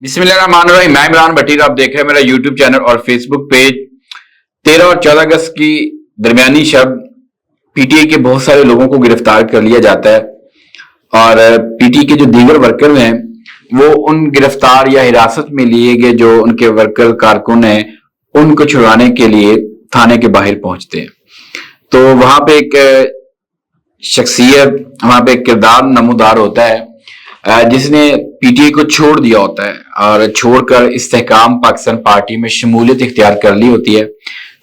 بسم اللہ الرحمن الرحیم، میں عمران بٹیر، آپ دیکھ رہے ہیں میرا یوٹیوب چینل اور فیس بک پیج۔ 13 اور 14 اگست کی درمیانی شب پی ٹی آئی کے بہت سارے لوگوں کو گرفتار کر لیا جاتا ہے اور پی ٹی آئی کے جو دیگر ورکر ہیں وہ ان گرفتار یا حراست میں لیے گئے جو ان کے ورکر کارکن ہیں ان کو چھڑانے کے لیے تھانے کے باہر پہنچتے ہیں۔ تو وہاں پہ ایک شخصیت، وہاں پہ ایک کردار نمودار ہوتا ہے جس نے پی ٹی آئی کو چھوڑ دیا ہوتا ہے اور چھوڑ کر استحکام پاکستان پارٹی میں شمولیت اختیار کر لی ہوتی ہے۔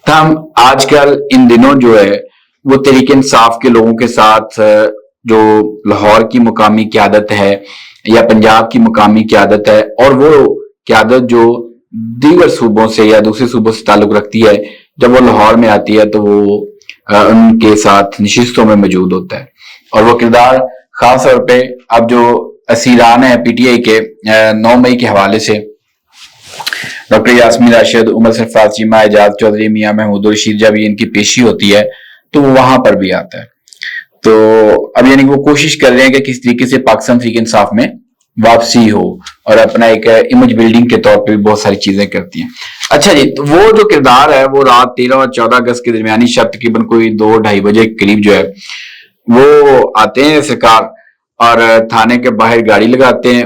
تاہم آج کل ان دنوں جو ہے وہ تحریک انصاف کے لوگوں کے ساتھ جو لاہور کی مقامی قیادت ہے یا پنجاب کی مقامی قیادت ہے اور وہ قیادت جو دیگر صوبوں سے یا دوسرے صوبوں سے تعلق رکھتی ہے، جب وہ لاہور میں آتی ہے تو وہ ان کے ساتھ نشستوں میں موجود ہوتا ہے اور وہ کردار خاص طور پہ اب جو اسیران ہیں پی ٹی آئی کے 9 مئی کے حوالے سے ڈاکٹر یاسمین راشد، عمر سرفراز چیمہ، اعجاز چودھری، میاں محمود الرشید، جب ان کی پیشی ہوتی ہے تو وہ وہاں پر بھی آتا ہے۔ تو اب یعنی وہ کوشش کر رہے ہیں کہ کس طریقے سے پاکستان تحریک انصاف میں واپسی ہو اور اپنا ایک امیج بلڈنگ کے طور پہ بھی بہت ساری چیزیں کرتی ہیں۔ اچھا جی، تو وہ جو کردار ہے وہ رات 13 اور 14 اگست کی درمیانی شب تقریباً کوئی 2-2:30 بجے کے قریب جو ہے وہ آتے ہیں سرکار اور تھانے کے باہر گاڑی لگاتے ہیں،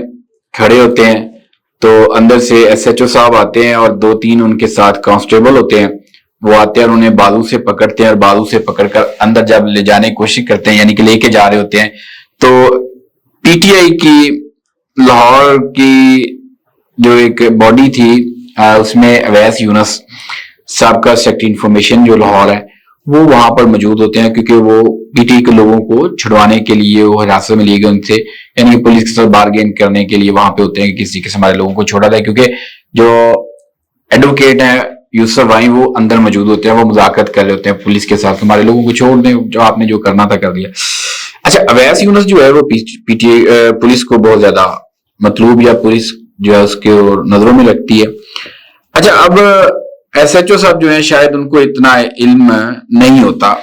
کھڑے ہوتے ہیں تو اندر سے ایس ایچ او صاحب آتے ہیں اور 2-3 ان کے ساتھ کانسٹیبل ہوتے ہیں، وہ آتے ہیں اور انہیں بازو سے پکڑتے ہیں اور بازو سے پکڑ کر اندر جب لے جانے کی کوشش کرتے ہیں یعنی کہ لے کے جا رہے ہوتے ہیں تو پی ٹی آئی کی لاہور کی جو ایک باڈی تھی اس میں اویس یونس صاحب کا سیکٹری انفارمیشن جو لاہور ہے وہ وہاں پر موجود ہوتے ہیں کیونکہ وہ پی ٹی آئی کے لوگوں کو چھڑوانے کے لیے وہ حراست میں لیے گئے ان سے، یعنی کہ پولیس کے ساتھ بارگین کرنے کے لیے وہاں پہ ہوتے ہیں کہ کسی قسم ہمارے لوگوں کو چھوڑا جائے، کیونکہ جو ایڈوکیٹ ہیں یوسف وائیں وہ اندر موجود ہوتے ہیں، وہ مذاکرات کر رہے ہوتے ہیں پولیس کے ساتھ، ہمارے لوگوں کو چھوڑ دیں، جو آپ نے جو کرنا تھا کر دیا۔ اچھا، اویس یونس جو ہے وہ پی ٹی آئی پولیس کو بہت زیادہ مطلوب یا پولیس جو ہے اس کے نظروں میں لگتی ہے۔ اچھا، اب ایس ایچ او صاحب جو ہیں شاید ان کو اتنا علم نہیں ہوتا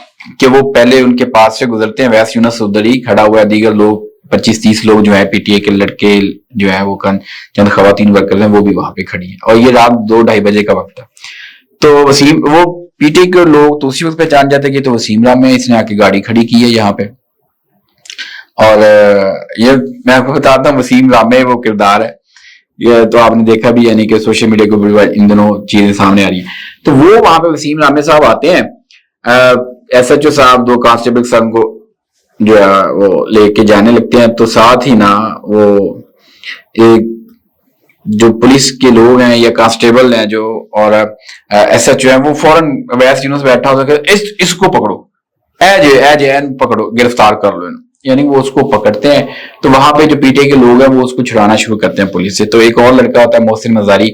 کہ وہ پہلے ان کے پاس سے گزرتے ہیں، اویس یونس ادھر ہی کھڑا ہوا ہے، دیگر لوگ 25-30 لوگ جو ہیں پی ٹی آئی کے لڑکے جو ہیں وہ چند خواتین ورکر ہیں وہ بھی وہاں پہ کھڑی ہیں اور یہ رات 2-2:30 بجے کا وقت ہے۔ تو وسیم وہ پی ٹی آئی کے لوگ تو اسی وقت پہچان جاتے کہ تو وسیم رام میں اس نے آ کے گاڑی کھڑی کی ہے یہاں پہ، اور یہ میں آپ کو بتاتا ہوں وسیم رامے وہ کردار ہے، یہ تو آپ نے دیکھا بھی یعنی کہ سوشل میڈیا کو ان دنوں چیزیں سامنے آ رہی ہیں۔ تو وہ وہاں پہ وسیم رامے صاحب آتے ہیں، ایس ایچ او صاحب 2 کانسٹیبل صاحب کو جو ہے وہ لے کے جانے لگتے ہیں تو ساتھ ہی نا وہ ایک جو پولیس کے لوگ ہیں یا کانسٹیبل ہیں جو اور ایس ایچ او ہیں وہ فوراً اویس یونس بیٹھا ہوتا ہے کہ اس کو پکڑو، اے جے پکڑو، گرفتار کر لو، یعنی وہ اس کو پکڑتے ہیں۔ تو وہاں پہ جو پی ٹی آئی کے لوگ ہیں وہ اس کو چھڑانا شروع کرتے ہیں پولیس سے۔ تو ایک اور لڑکا ہوتا ہے محسن مزاری،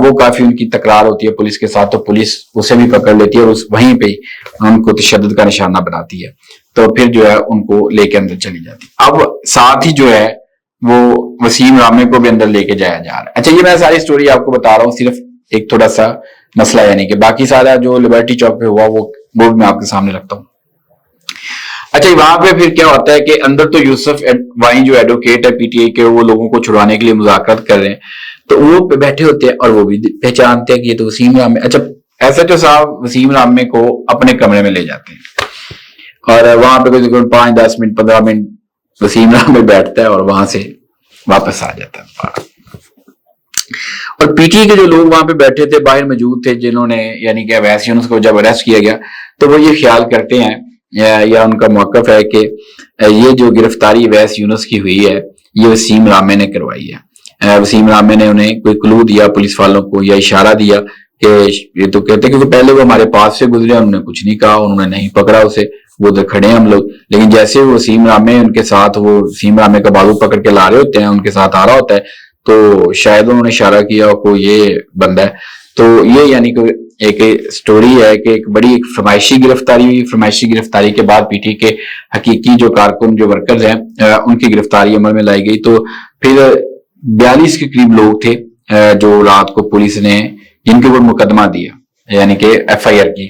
وہ کافی ان کی تکرار ہوتی ہے پولیس کے ساتھ تو پولیس اسے بھی پکڑ لیتی ہے اور وہیں پہ ان کو تشدد کا نشانہ بناتی ہے، تو پھر جو ہے ان کو لے کے اندر چلی جاتی ہے۔ اب ساتھ ہی جو ہے وہ وسیم رامے کو بھی اندر لے کے جایا جا رہا ہے۔ اچھا، یہ میں ساری سٹوری آپ کو بتا رہا ہوں، صرف ایک تھوڑا سا مسئلہ یعنی کہ باقی سارا جو لبرٹی چوک پہ ہوا وہ بورڈ میں آپ کے سامنے رکھتا ہوں۔ اچھا، وہاں پہ پھر کیا ہوتا ہے کہ اندر تو یوسف وائیں جو ایڈوکیٹ ہے پی ٹی آئی کے وہ لوگوں کو چھڑوانے کے لیے مذاکرات کر رہے ہیں تو وہ بیٹھے ہوتے ہیں اور وہ بھی پہچانتے ہیں کہ یہ تو وسیم رامے۔ اچھا، ایس ایچ او صاحب وسیم رامے کو اپنے کمرے میں لے جاتے ہیں اور وہاں پہ کوئی 5-10 منٹ 15 منٹ وسیم رامے بیٹھتا ہے اور وہاں سے واپس آ جاتا ہے۔ اور پی ٹی آئی کے جو لوگ وہاں پہ بیٹھے تھے باہر موجود تھے جنہوں نے یعنی کہ اویس یونس کو جب اریسٹ کیا گیا تو وہ یہ خیال کرتے ہیں یا ان کا موقف ہے کہ یہ جو گرفتاری اویس یونس کی ہوئی ہے یہ وسیم رامے نے کروائی ہے۔ وسیم رامے نے انہیں کوئی کلو دیا پولیس والوں کو یا اشارہ دیا کہ یہ تو کہتے کیونکہ پہلے وہ ہمارے پاس سے گزرے، انہوں نے کچھ نہیں کہا، انہوں نے نہیں پکڑا اسے، وہ ادھر کھڑے ہیں ہم لوگ، لیکن جیسے وہ وسیم رامے ان کے ساتھ وہ وسیم رامے کا بازو پکڑ کے لا رہے ہوتے ہیں، ان کے ساتھ آ رہا ہوتا ہے تو شاید انہوں نے اشارہ کیا کو یہ بندہ ہے۔ تو یہ یعنی کہ ایک سٹوری ہے کہ ایک بڑی فرمائشی گرفتاری ہوئی، فرمائشی گرفتاری کے بعد پی ٹی آئی کے حقیقی جو کارکن جو ورکرز ہیں ان کی گرفتاری عمل میں لائی گئی۔ تو پھر 42 کے قریب لوگ تھے جو رات کو پولیس نے جن کے اوپر مقدمہ دیا یعنی کہ ایف آئی آر کی،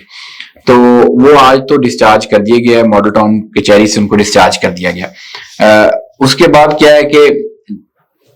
تو وہ آج تو ڈسچارج کر دیا گیا ہے، ماڈل ٹاؤن کچہری سے ان کو ڈسچارج کر دیا گیا۔ اس کے بعد کیا ہے کہ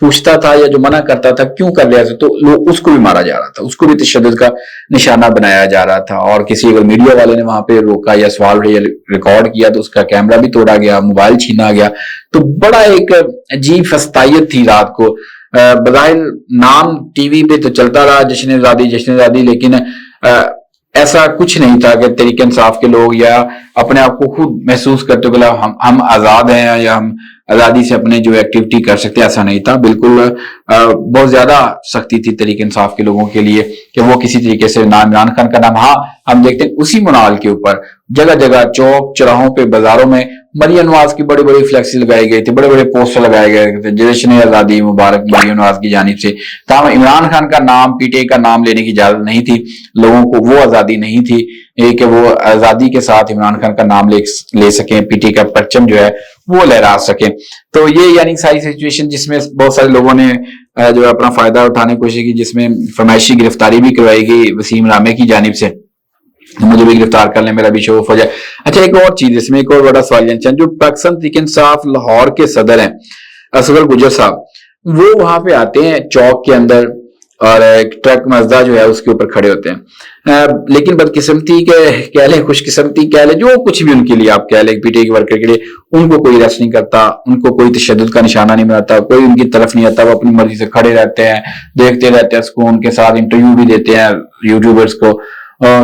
پوچھتا تھا یا جو منع کرتا تھا کیوں کر رہا تھا تو لوگ اس کو بھی مارا جا رہا تھا, اس کو بھی تشدد کا نشانہ بنایا جا رہا تھا. اور کسی اگر میڈیا والے نے وہاں پہ روکا یا سوال یا ریکارڈ کیا تو اس کا کیمرہ بھی توڑا گیا, موبائل چھینا گیا. تو بڑا ایک عجیب فستائیت تھی رات کو. بظاہر نام ٹی وی پہ تو چلتا رہا جشن آزادی, لیکن ایسا کچھ نہیں تھا کہ تحریک انصاف کے لوگ یا اپنے آپ کو خود محسوس کرتے کہ ہم آزاد ہیں یا ہم آزادی سے اپنے جو ایکٹیویٹی کر سکتے, ایسا نہیں تھا. بالکل بہت زیادہ سختی تھی تحریک انصاف کے لوگوں کے لیے کہ وہ کسی طریقے سے عمران خان کا نام, ہاں ہم دیکھتے ہیں اسی منال کے اوپر جگہ جگہ چوک چوراہوں پہ بازاروں میں مریم نواز کی بڑی بڑی فلیکس لگائی گئی تھی, بڑے بڑے پوسٹر لگائے گئے تھے جشن آزادی مبارک مریم نواز کی جانب سے. تاہم عمران خان کا نام پی ٹی آئی کا نام لینے کی اجازت نہیں تھی لوگوں کو, وہ آزادی نہیں تھی کہ وہ آزادی کے ساتھ عمران خان کا نام لے سکیں, پی ٹی آئی کا پرچم جو ہے وہ لہرا سکیں. تو یہ یعنی ساری سچویشن جس میں بہت سارے لوگوں نے جو اپنا فائدہ اٹھانے کی کوشش کی, جس میں فرمائشی گرفتاری بھی کروائی گئی وسیم رامے کی جانب سے, مجھے بھی گرفتار کر لیں میرا بھی شوف ہو جائے. اچھا ایک اور چیز اس میں ایک اور بڑا سوال جو پاکستان تحریک انصاف لاہور کے صدر ہیں اصغر گجر صاحب, وہ وہاں پہ آتے ہیں چوک کے اندر اور ایک ٹرک مزدہ جو ہے اس کے اوپر کھڑے ہوتے ہیں, لیکن بدقسمتی کہہ لیں خوش قسمتی کہہ لیں جو کچھ بھی ان کے لیے آپ کہہ لیں پی ٹی آئی کے ورکر کے لیے, ان کو کوئی ریسٹ نہیں کرتا, ان کو کوئی تشدد کا نشانہ نہیں بناتا, کوئی ان کی طرف نہیں آتا, وہ اپنی مرضی سے کھڑے رہتے ہیں, دیکھتے رہتے ہیں سکون کے ساتھ, انٹرویو بھی دیتے ہیں یوٹیوبرز کو,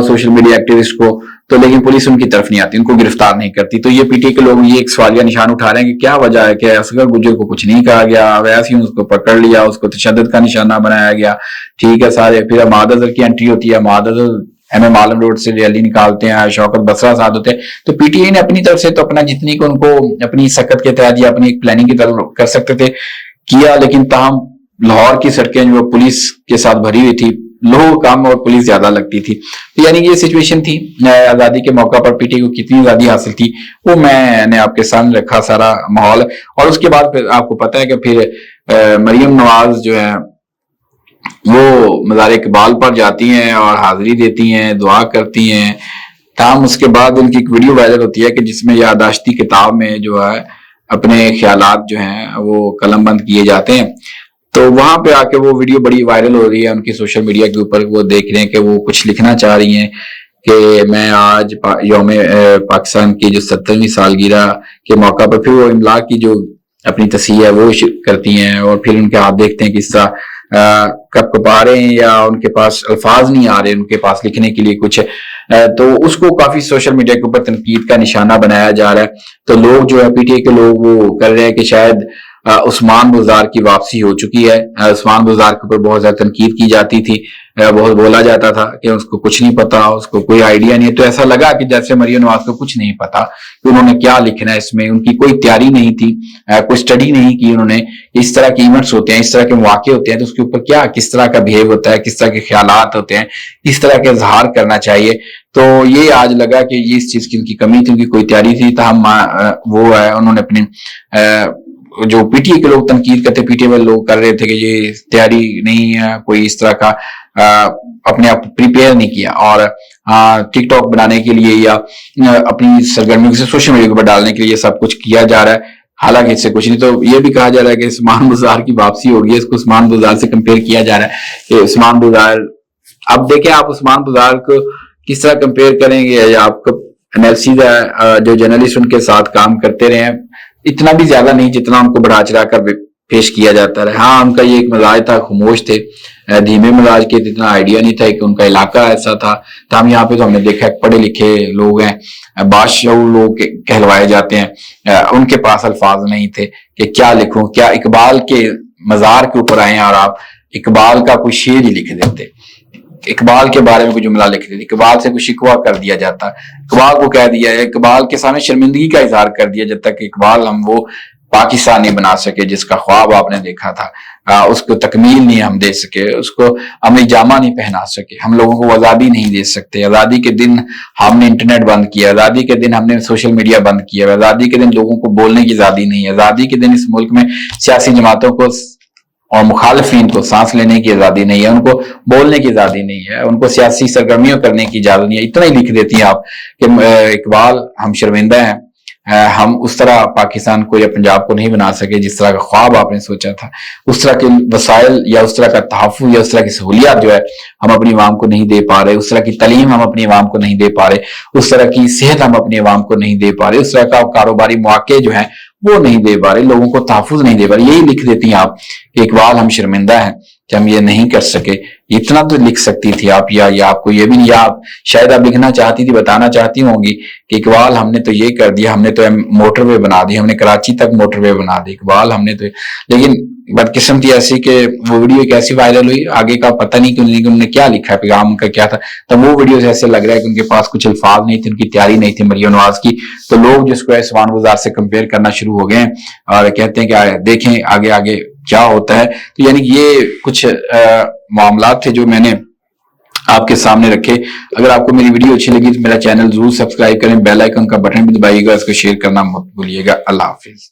سوشل میڈیا ایکٹیوسٹ کو. تو لیکن پولیس ان کی طرف نہیں آتی, ان کو گرفتار نہیں کرتی. تو یہ پی ٹی آئی کے لوگ یہ ایک سوالیہ نشان اٹھا رہے ہیں کہ کیا وجہ ہے کہ اصغر گجر کو کچھ نہیں کہا گیا, ویسے ہی اس کو پکڑ لیا, اس کو تشدد کا نشانہ بنایا گیا. ٹھیک ہے سارے, پھر اماد اظہر کی انٹری ہوتی ہے, اماد اظہر ایم اے عالم روڈ سے ریلی نکالتے ہیں, شوکت بسرا ساتھ ہوتے ہیں. تو پی ٹی آئی نے اپنی طرف سے تو اپنا جتنی کو ان کو اپنی سخت کے تحت یا اپنی ایک پلاننگ کی طرف کر سکتے تھے کیا, لیکن تاہم لاہور کی سڑکیں جو پولیس کے ساتھ بھری ہوئی تھی, لوگ کم اور پولیس زیادہ لگتی تھی. یعنی یہ سچویشن تھی. آزادی کے موقع پر پی ٹی آئی کو کتنی آزادی حاصل تھی وہ میں نے آپ کے سامنے رکھا سارا ماحول. اور اس کے بعد پھر آپ کو پتا ہے کہ پھر مریم نواز جو ہے وہ مزار اقبال پر جاتی ہیں اور حاضری دیتی ہیں, دعا کرتی ہیں. تاہم اس کے بعد ان کی ایک ویڈیو وائرل ہوتی ہے کہ جس میں یادداشتی کتاب میں جو ہے اپنے خیالات جو ہیں وہ قلم بند کیے جاتے ہیں. تو وہاں پہ آ کے وہ ویڈیو بڑی وائرل ہو رہی ہے ان کی سوشل میڈیا کے اوپر. وہ دیکھ رہے ہیں کہ وہ کچھ لکھنا چاہ رہی ہیں کہ میں آج یوم پاکستان کی جو 70ویں سالگرہ کے موقع پر پھر وہ املا کی جو اپنی تصحیح ہے وہ کرتی ہیں, اور پھر ان کے ہاتھ دیکھتے ہیں کس طرح کپ کپا رہے ہیں یا ان کے پاس الفاظ نہیں آ رہے ان کے پاس لکھنے کے لیے کچھ. تو اس کو کافی سوشل میڈیا کے اوپر تنقید کا نشانہ بنایا جا رہا ہے. تو لوگ جو ہے پی ٹی آئی کے لوگ وہ کر رہے ہیں کہ شاید عثمان بزدار کی واپسی ہو چکی ہے. عثمان بزدار کے اوپر بہت زیادہ تنقید کی جاتی تھی, بہت بولا جاتا تھا کہ اس کو کچھ نہیں پتا, اس کو کوئی آئیڈیا نہیں. تو ایسا لگا کہ جیسے مریم نواز کو کچھ نہیں پتا کہ انہوں نے کیا لکھنا ہے, اس میں ان کی کوئی تیاری نہیں تھی, کوئی اسٹڈی نہیں کی انہوں نے. اس طرح کے ایونٹس ہوتے ہیں, اس طرح کے مواقع ہوتے ہیں تو اس کے اوپر کیا کس طرح کا بہیو ہوتا ہے, کس طرح کے خیالات ہوتے ہیں, کس طرح کے اظہار کرنا چاہیے. تو یہ آج لگا کہ یہ اس چیز کی ان کی کمی تھی, ان کی کوئی تیاری تھی. تاہم وہ ہے انہوں نے اپنی جو پی ٹی آئی کے لوگ تنقید کرتے, پی ٹی آئی والے لوگ کر رہے تھے کہ یہ تیاری نہیں ہے, کوئی اس طرح کا اپنے آپ پریپیئر نہیں کیا, اور ٹک ٹاک بنانے کے لیے یا اپنی سرگرمیوں سے سوشل میڈیا کے اوپر ڈالنے کے لیے سب کچھ کیا جا رہا ہے. حالانکہ اس سے کچھ نہیں. تو یہ بھی کہا جا رہا ہے کہ عثمان بزدار کی واپسی ہوگی, اس کو عثمان بزدار سے کمپیئر کیا جا رہا ہے کہ عثمان بزدار, اب دیکھیں آپ عثمان بزدار کو کس طرح کمپیئر کریں گے, یا آپ کو انالیسز جو جرنلسٹ ان کے ساتھ کام کرتے رہے ہیں اتنا بھی زیادہ نہیں جتنا ان کو بڑھا چڑھا کر پیش کیا جاتا رہا. ہاں ان کا یہ ایک مزاج تھا, خاموش تھے, دھیمے مزاج کے, اتنا آئیڈیا نہیں تھا کہ ان کا علاقہ ایسا تھا. تاہم یہاں پہ تو ہم نے دیکھا پڑھے لکھے لوگ ہیں, بادشاہ لوگ کہلوائے جاتے ہیں, ان کے پاس الفاظ نہیں تھے کہ کیا لکھوں. کیا اقبال کے مزار کے اوپر آئے اور آپ اقبال کا کوئی شعر ہی لکھ دیتے, اقبال کے بارے میں کوئی جملہ لکھ دیتے, اقبال سے کوئی شکوہ کر دیا جاتا, اقبال کو کہہ دیا ہے, اقبال کے سامنے شرمندگی کا اظہار کر دیا, جب تک اقبال ہم وہ پاکستان نہیں بنا سکے جس کا خواب آپ نے دیکھا تھا, اس کو تکمیل نہیں ہم دے سکے, اس کو ہمیں جامہ نہیں پہنا سکے, ہم لوگوں کو آزادی نہیں دے سکتے. آزادی کے دن ہم نے انٹرنیٹ بند کیا, آزادی کے دن ہم نے سوشل میڈیا بند کیا, آزادی کے دن لوگوں کو بولنے کی آزادی نہیں ہے, آزادی کے دن اس ملک میں سیاسی جماعتوں کو اور مخالفین کو سانس لینے کی آزادی نہیں ہے, ان کو بولنے کی آزادی نہیں ہے, ان کو سیاسی سرگرمیوں کرنے کی اجازت نہیں ہے. اتنا ہی لکھ دیتی ہیں آپ کہ اقبال ہم شرمندہ ہیں, ہم اس طرح پاکستان کو یا پنجاب کو نہیں بنا سکے جس طرح کا خواب آپ نے سوچا تھا. اس طرح کے وسائل یا اس طرح کا تحفظ یا اس طرح کی سہولیات جو ہے ہم اپنی عوام کو نہیں دے پا رہے, اس طرح کی تعلیم ہم اپنی عوام کو نہیں دے پا رہے, اس طرح کی صحت ہم اپنی عوام کو نہیں دے پا رہے, اس طرح کا کاروباری مواقع جو ہیں وہ نہیں دے پا رہے, لوگوں کو تحفظ نہیں دے پا رہے. یہی لکھ دیتی ہیں آپ کہ اقبال ہم شرمندہ ہیں کہ ہم یہ نہیں کر سکے. اتنا تو لکھ سکتی تھی آپ, یا آپ کو یہ بھی نہیں, یا آپ شاید آپ لکھنا چاہتی تھی, بتانا چاہتی ہوں گی کہ اقبال ہم نے تو یہ کر دیا, ہم نے تو موٹر وے بنا دی, ہم نے کراچی تک موٹر وے بنا دی, اقبال ہم نے تو. لیکن بدقسمتی ایسی کہ وہ ویڈیو ایک ایسی وائرل ہوئی, آگے کا پتہ نہیں کہ انہوں نے کیا لکھا ہے, پیغام ان کا کیا تھا. تو وہ ویڈیوز ایسے لگ رہا ہے کہ ان کے پاس کچھ الفاظ نہیں تھے, ان کی تیاری نہیں تھی مریم نواز کی. تو لوگ جس کو ہے سبحان گزار سے کمپیئر کرنا شروع ہو گئے ہیں اور کہتے ہیں کہ دیکھیں آگے آگے کیا ہوتا ہے. تو یعنی یہ کچھ معاملات تھے جو میں نے آپ کے سامنے رکھے. اگر آپ کو میری ویڈیو اچھی لگی تو میرا چینل ضرور سبسکرائب کریں, بیل آئیکن کا بٹن بھی دبائیے گا, اس کو شیئر کرنا مت بھولیے گا. اللہ حافظ.